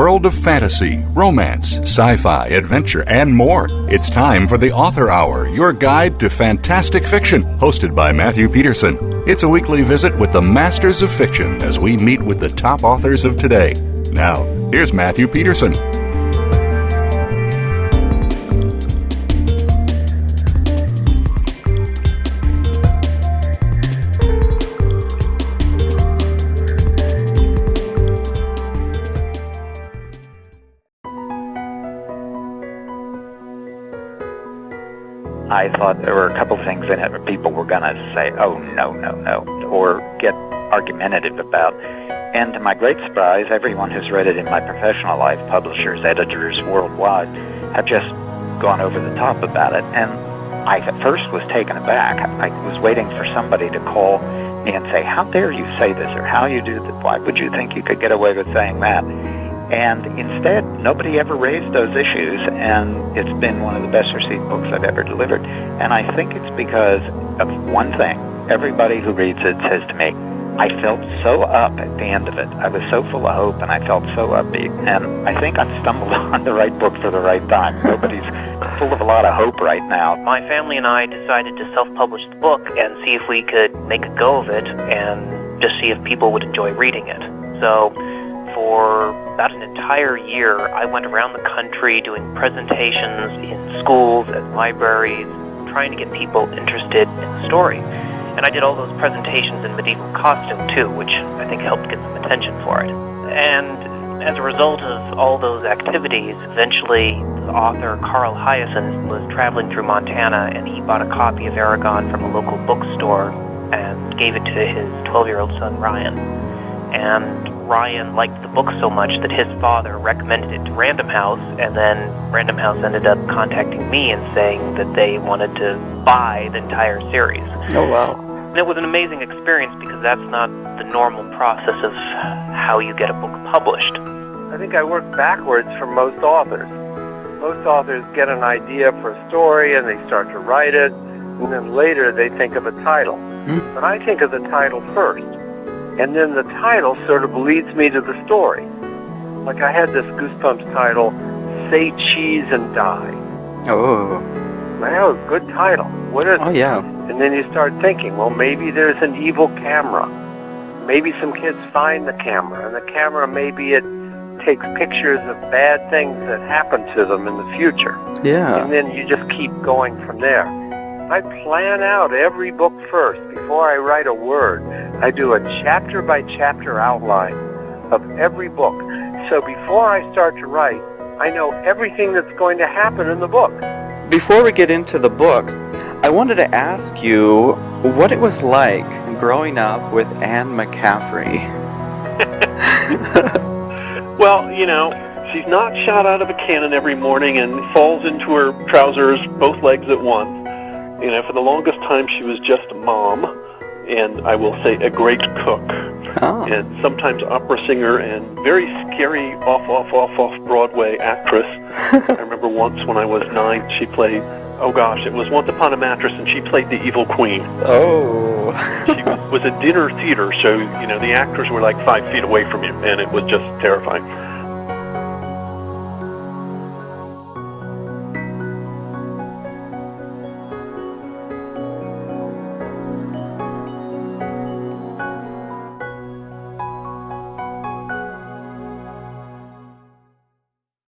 world of fantasy, romance, sci-fi, adventure, and more. It's time for the Author Hour, your guide to fantastic fiction, hosted by Matthew Peterson. It's a weekly visit with the masters of fiction as we meet with the top authors of today. Now, here's Matthew Peterson. I thought there were a couple things in it where people were going to say, oh, no, or get argumentative about. And to my great surprise, everyone who's read it in my professional life, publishers, editors worldwide, have just gone over the top about it. And I at first was taken aback. I was waiting for somebody to call me and say, how dare you say this, or how you do that, why would you think you could get away with saying that? And instead, nobody ever raised those issues, and it's been one of the best received books I've ever delivered. And I think it's because of one thing. Everybody who reads it says to me, I felt so up at the end of it. I was so full of hope, and I felt so upbeat. And I think I've stumbled on the right book for the right time. Nobody's full of a lot of hope right now. My family and I decided to self-publish the book and see if we could make a go of it and just see if people would enjoy reading it. So for about an entire year, I went around the country doing presentations in schools and libraries, trying to get people interested in the story. And I did all those presentations in medieval costume, too, which I think helped get some attention for it. And as a result of all those activities, eventually the author, Carl Hiaasen, was traveling through Montana, and he bought a copy of Eragon from a local bookstore and gave it to his 12-year-old son, Ryan. And Ryan liked the book so much that his father recommended it to Random House, and then Random House ended up contacting me and saying that they wanted to buy the entire series. Oh, wow. And it was an amazing experience because that's not the normal process of how you get a book published. I think I work backwards from most authors. Most authors get an idea for a story and they start to write it, and then later they think of a title. But I think of the title first. And then the title sort of leads me to the story. Like I had this Goosebumps title, Say Cheese and Die. Oh. Wow, good title. What is it? Oh, yeah. And then you start thinking, well, maybe there's an evil camera. Maybe some kids find the camera, and the camera, maybe it takes pictures of bad things that happen to them in the future. Yeah. And then you just keep going from there. I plan out every book first. Before I write a word, I do a chapter-by-chapter outline of every book. So before I start to write, I know everything that's going to happen in the book. Before we get into the books, I wanted to ask you what it was like growing up with Anne McCaffrey. Well, you know, she's not shot out of a cannon every morning and falls into her trousers both legs at once. You know, for the longest time she was just a mom, and I will say a great cook, and sometimes opera singer, and very scary off Broadway actress. I remember once when I was 9, she played, it was Once Upon a Mattress, and she played the evil queen. Oh. She was a dinner theater, so, you know, the actors were like 5 feet away from you, and it was just terrifying.